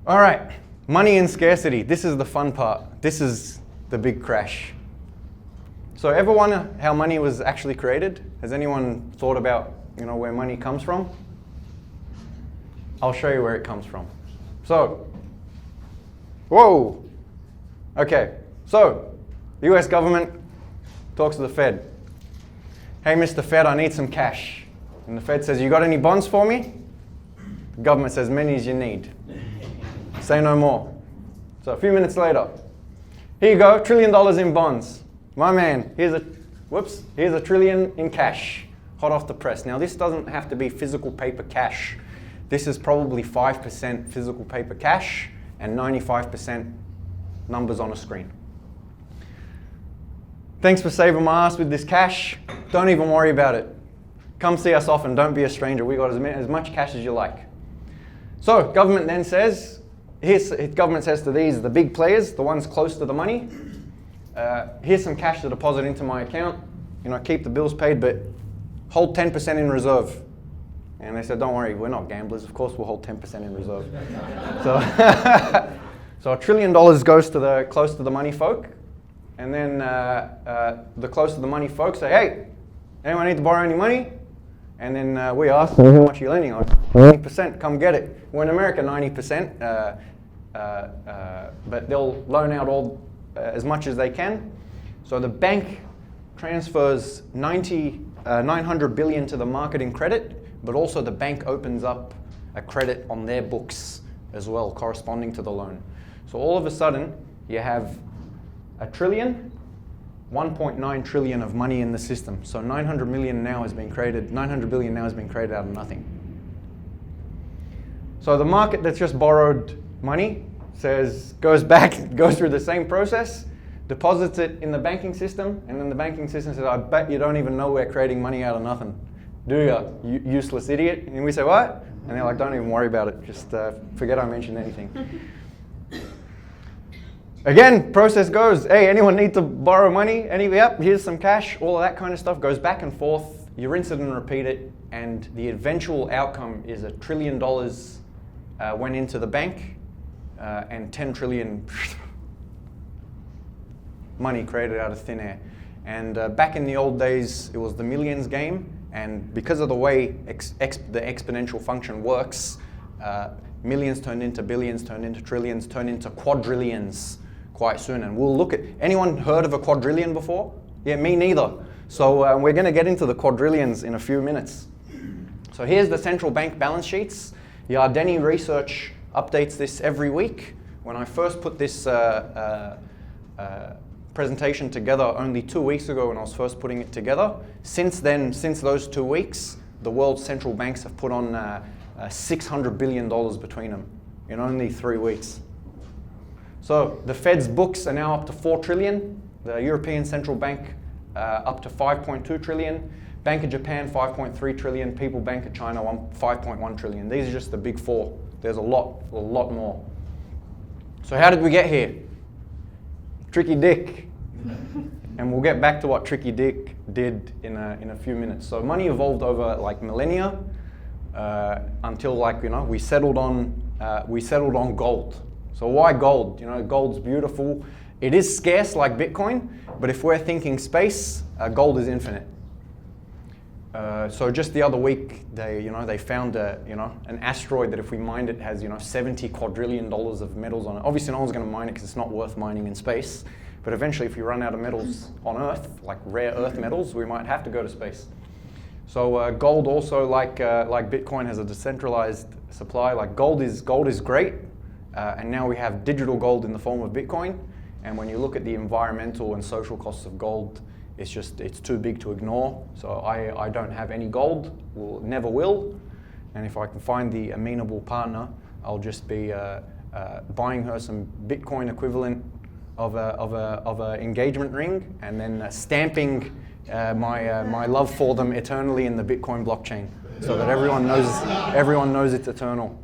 All right, money in scarcity. This is the fun part. This is the big crash. So ever wonder how money was actually created? Has anyone thought about, where money comes from? I'll show you where it comes from. So, whoa. Okay, so the US government talks to the Fed. Hey, Mr. Fed, I need some cash. And the Fed says, you got any bonds for me? The government says, many as you need. Say no more. So a few minutes later, here you go, $1 trillion in bonds. My man, here's a $1 trillion in cash, hot off the press. Now this doesn't have to be physical paper cash. This is probably 5% physical paper cash and 95% numbers on a screen. Thanks for saving my ass with this cash. Don't even worry about it. Come see us often, don't be a stranger. We got as much cash as you like. So government then says, government says to the big players, the ones close to the money, here's some cash to deposit into my account. Keep the bills paid, but hold 10% in reserve. And they said, don't worry, we're not gamblers. Of course, we'll hold 10% in reserve. So $1 trillion goes to the close to the money folk. And then the close to the money folks say, hey, anyone need to borrow any money? And then we ask, how much are you lending on? 90%, come get it. Well, in America, 90%, but they'll loan out as much as they can. So the bank transfers $900 billion to the market in credit, but also the bank opens up a credit on their books as well, corresponding to the loan. So all of a sudden, you have $1 trillion, 1.9 trillion of money in the system. So 900 billion now has been created out of nothing. So the market that's just borrowed money goes through the same process, deposits it in the banking system, and then the banking system says, I bet you don't even know we're creating money out of nothing. Do you useless idiot? And we say, what? And they're like, don't even worry about it. Just forget I mentioned anything. Again, process goes, hey, anyone need to borrow money? Yep, here's some cash. All of that kind of stuff goes back and forth. You rinse it and repeat it. And the eventual outcome is $1 trillion went into the bank and 10 trillion money created out of thin air. And back in the old days, it was the millions game. And because of the way the exponential function works, millions turned into billions, turned into trillions, turned into quadrillions quite soon. And we'll look at, anyone heard of a quadrillion before? Yeah, me neither. So we're going to get into the quadrillions in a few minutes. So here's the central bank balance sheets. Yardeni Research updates this every week. When I first put this presentation together only 2 weeks ago when I was first putting it together, since those 2 weeks, the world's central banks have put on $600 billion between them in only 3 weeks. So the Fed's books are now up to 4 trillion, the European Central Bank up to 5.2 trillion, Bank of Japan 5.3 trillion, People Bank of China 5.1 trillion. These are just the big four. There's a lot more. So how did we get here? Tricky Dick. And we'll get back to what Tricky Dick did in a few minutes. So money evolved over like millennia until we settled on gold. So why gold? Gold's beautiful. It is scarce like Bitcoin, but if we're thinking space, gold is infinite. So just the other week, they found an asteroid that if we mined it has $70 quadrillion of metals on it. Obviously, no one's going to mine it because it's not worth mining in space. But eventually, if we run out of metals on Earth, like rare earth metals, we might have to go to space. So gold also, like Bitcoin, has a decentralized supply. Like gold is great, and now we have digital gold in the form of Bitcoin. And when you look at the environmental and social costs of gold, it's too big to ignore. So I don't have any gold, never will. And if I can find the amenable partner, I'll just be buying her some Bitcoin equivalent of a engagement ring, and then stamping my love for them eternally in the Bitcoin blockchain, so that everyone knows it's eternal.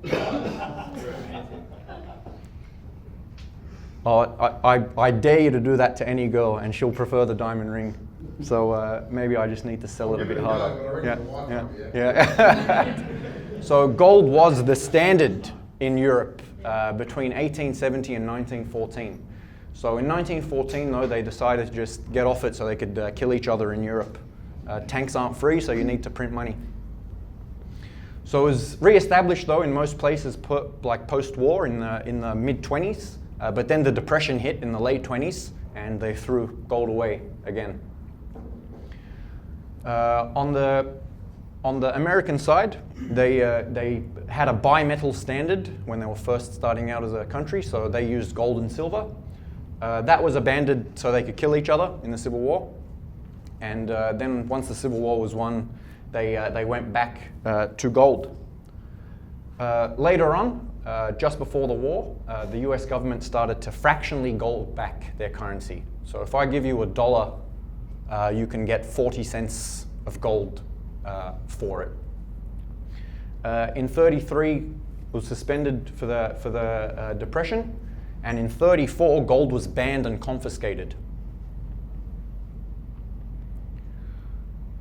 I dare you to do that to any girl, and she'll prefer the diamond ring. So maybe I just need to sell it a bit harder. Yeah. So gold was the standard in Europe between 1870 and 1914. So in 1914, though, they decided to just get off it so they could kill each other in Europe. Tanks aren't free, so you need to print money. So it was re-established, though, in most places like post-war in the mid-20s, but then the Depression hit in the late 20s, and they threw gold away again. On the American side, they had a bimetal standard when they were first starting out as a country, so they used gold and silver. That was abandoned so they could kill each other in the Civil War. And then once the Civil War was won, they went back to gold. Later on, just before the war, the US government started to fractionally gold back their currency. So if I give you $1, you can get 40 cents of gold for it. In 33, it was suspended for the Depression, and in 34, gold was banned and confiscated.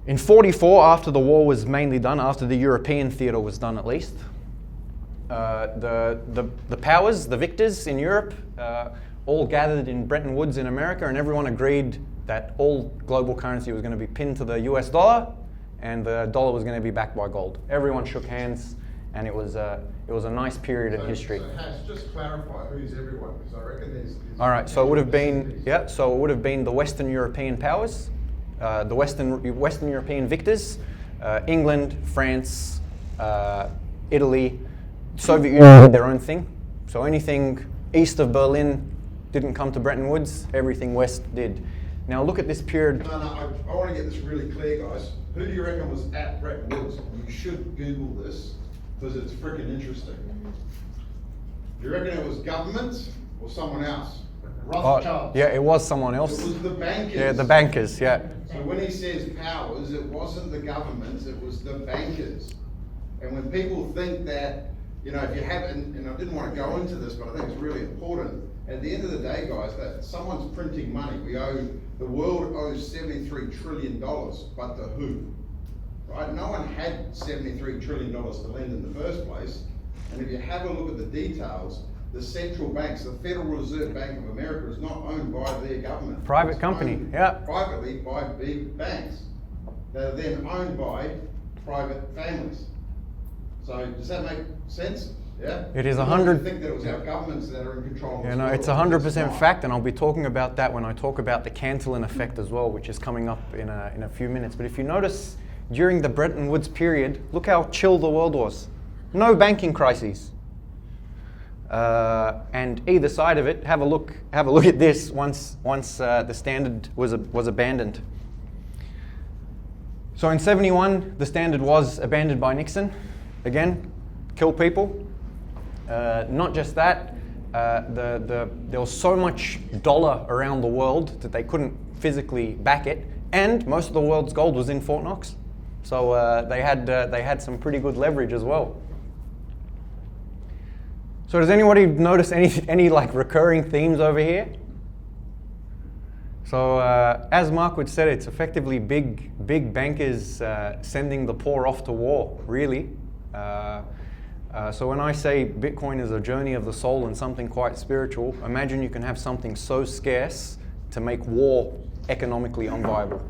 In 44, after the war was mainly done, after the European theatre was done at least, the powers, the victors in Europe, all gathered in Bretton Woods in America, and everyone agreed that all global currency was going to be pinned to the US dollar, and the dollar was going to be backed by gold. Everyone shook hands, and it was a nice period in history. So Has, just clarify who's everyone, because I reckon there's all right, so it would have been so it would have been the Western European powers, the Western European victors, England, France, Italy, Soviet Union did their own thing. So anything east of Berlin didn't come to Bretton Woods. Everything west did. Now look at this period. No, I want to get this really clear, guys. Who do you reckon was at Bretton Woods? You should Google this because it's freaking interesting. Do you reckon it was government or someone else? Rothschild. Yeah, it was someone else. It was the bankers. Yeah, the bankers, yeah. So when he says powers, it wasn't the governments, it was the bankers. And when people think that, you know, if you haven't, and I didn't want to go into this, but I think it's really important. At the end of the day, guys, that someone's printing money. The world owes $73 trillion, but to who? Right? No one had $73 trillion to lend in the first place. And if you have a look at the details, the central banks, the Federal Reserve Bank of America is not owned by their government. Private company, yeah. Privately by big banks that are then owned by private families. So does that make sense? Yeah? It is I think that it was our governments that are in control. Yeah, no, it's 100% fact, and I'll be talking about that when I talk about the Cantillon effect as well, which is coming up in a few minutes. But if you notice, during the Bretton Woods period, look how chill the world was. No banking crises. And either side of it, have a look at this once the standard was abandoned. So in 71, the standard was abandoned by Nixon. Again, kill people. Not just that, there was so much dollar around the world that they couldn't physically back it, and most of the world's gold was in Fort Knox. So they had some pretty good leverage as well. So does anybody notice any like recurring themes over here? So as Mark said, it's effectively big bankers sending the poor off to war, really. So when I say Bitcoin is a journey of the soul and something quite spiritual, imagine you can have something so scarce to make war economically unviable.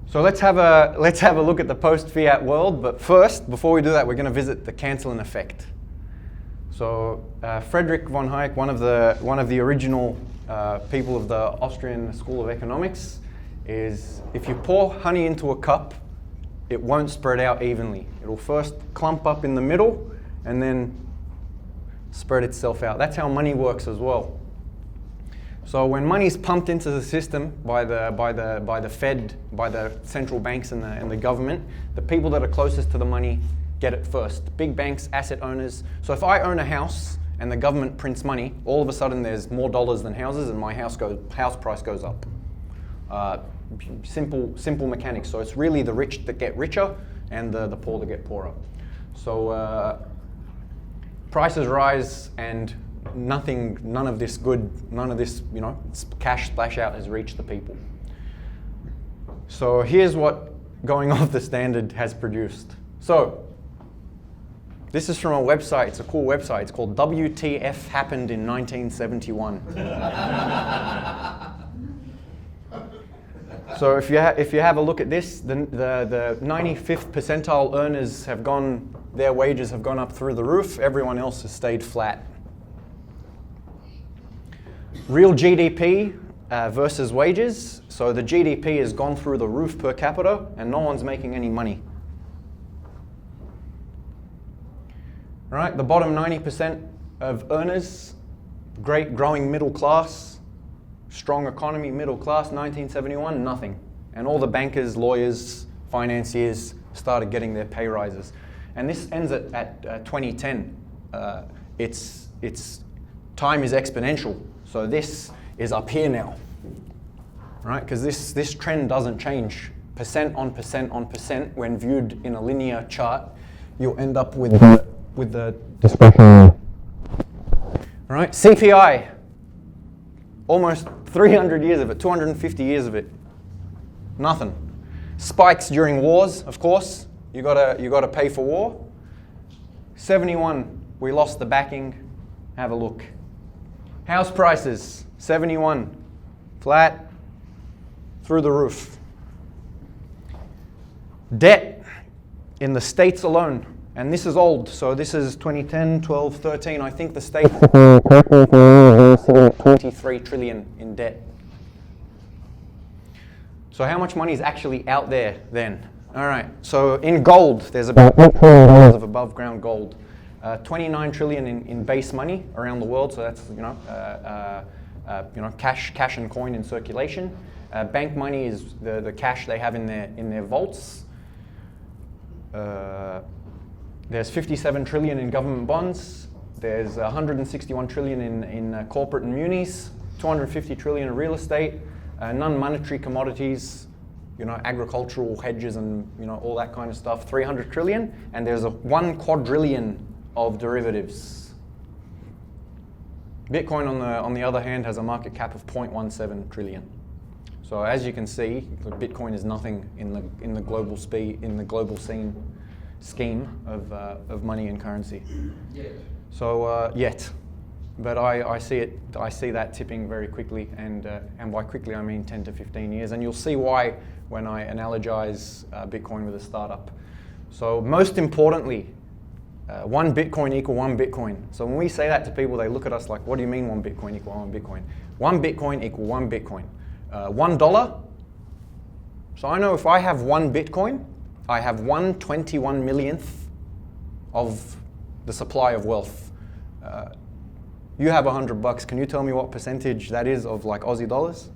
So let's have a look at the post-fiat world, but first, before we do that, we're going to visit the Cantillon effect. So Friedrich von Hayek, one of the original people of the Austrian School of Economics, is if you pour honey into a cup, it won't spread out evenly. It'll first clump up in the middle and then spread itself out. That's how money works as well. So when money is pumped into the system by the Fed, by the central banks and the government, the people that are closest to the money get it first. Big banks, asset owners. So if I own a house and the government prints money, all of a sudden there's more dollars than houses, and my house price goes up. Simple mechanics. So it's really the rich that get richer and the poor that get poorer. So prices rise, and none of this cash splash out has reached the people. So here's what going off the standard has produced. So This is from a website. It's a cool website. It's called WTF Happened in 1971. So if you have a look at this, the 95th percentile earners have gone, their wages have gone up through the roof. Everyone else has stayed flat. Real GDP versus wages. So the GDP has gone through the roof per capita, and no one's making any money. Right, the bottom 90% of earners, great growing middle class, strong economy, middle class, 1971, nothing. And all the bankers, lawyers, financiers started getting their pay rises. And this ends at 2010. It's time is exponential. So this is up here now, right? Because this trend doesn't change. Percent on percent on percent, when viewed in a linear chart, you'll end up with the discretionary. Right? CPI, almost 300 years of it, 250 years of it, nothing. Spikes during wars, of course. You gotta pay for war. 71, we lost the backing. Have a look. House prices, 71, flat, through the roof. Debt in the States alone, and this is old, so this is 2010, 12, 13. I think the States are sitting at 23 trillion in debt. So how much money is actually out there then? All right, so in gold, there's about $8 trillion of above ground gold. 29 trillion in base money around the world, so that's cash and coin in circulation. Bank money is the cash they have in their vaults. There's 57 trillion in government bonds. There's 161 trillion in corporate and munis. 250 trillion in real estate. Non-monetary commodities, agricultural hedges and all that kind of stuff. 300 trillion, and there's 1 quadrillion of derivatives. Bitcoin, on the other hand, has a market cap of 0.17 trillion. So as you can see, Bitcoin is nothing in the global scheme of money and currency. Yet. So yet, but I see that tipping very quickly, and by quickly I mean 10 to 15 years, and you'll see why when I analogize Bitcoin with a startup. So most importantly, 1 Bitcoin equal 1 Bitcoin. So when we say that to people, they look at us like, what do you mean 1 Bitcoin equal 1 Bitcoin? 1 Bitcoin equal 1 Bitcoin. $1. So I know if I have 1 Bitcoin, I have 1/21 millionth of the supply of wealth. You have $100. Can you tell me what percentage that is of like Aussie dollars?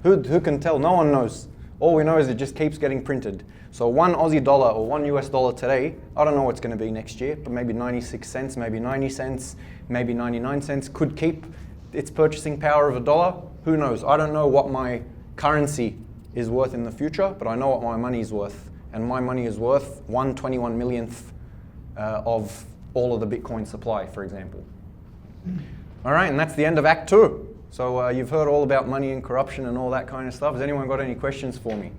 Who can tell? No one knows. All we know is it just keeps getting printed. So 1 Aussie dollar or 1 US dollar today, I don't know what's going to be next year, but maybe 96 cents, maybe 90 cents, maybe 99 cents could keep its purchasing power of $1. Who knows? I don't know what my currency is worth in the future, but I know what my money is worth. And my money is worth 1/21 millionth of all of the Bitcoin supply, for example. All right, and that's the end of Act 2. So you've heard all about money and corruption and all that kind of stuff. Has anyone got any questions for me?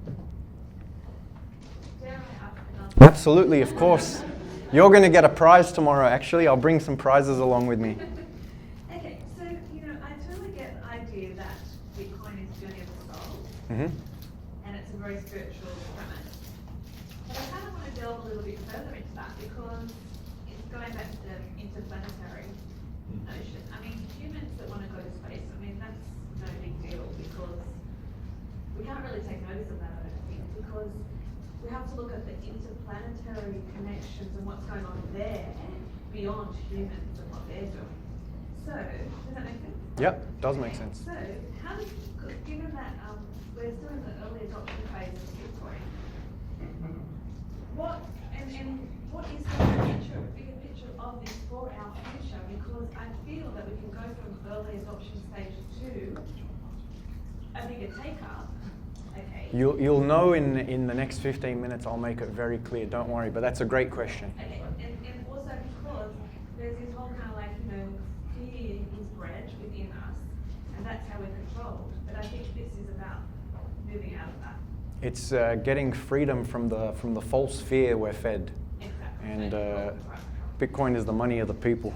Absolutely, of course. You're going to get a prize tomorrow, actually. I'll bring some prizes along with me. Okay, so, I totally get the idea that Bitcoin is journey of the soul, and it's a very spiritual premise. But I kind of want to delve a little bit further into that, because it's going back to the interplanetary notion. I mean, humans that want to go to space, that's no big deal, because we can't really take notice of that, I don't think, because we have to look at the interplanetary connections and what's going on there beyond humans and what they're doing. So, does that make sense? Yep, does make sense. So, how does, given that we're still in the early adoption phase of Bitcoin, what is the bigger picture of this for our future? Because I feel that we can go from early adoption stage to a bigger take-up. Okay. You'll know in the next 15 minutes. I'll make it very clear. Don't worry. But that's a great question. Okay, and also because there's this whole kind of fear is bred within us, and that's how we're controlled. But I think this is about moving out of that. It's getting freedom from the false fear we're fed. Exactly. And Bitcoin is the money of the people.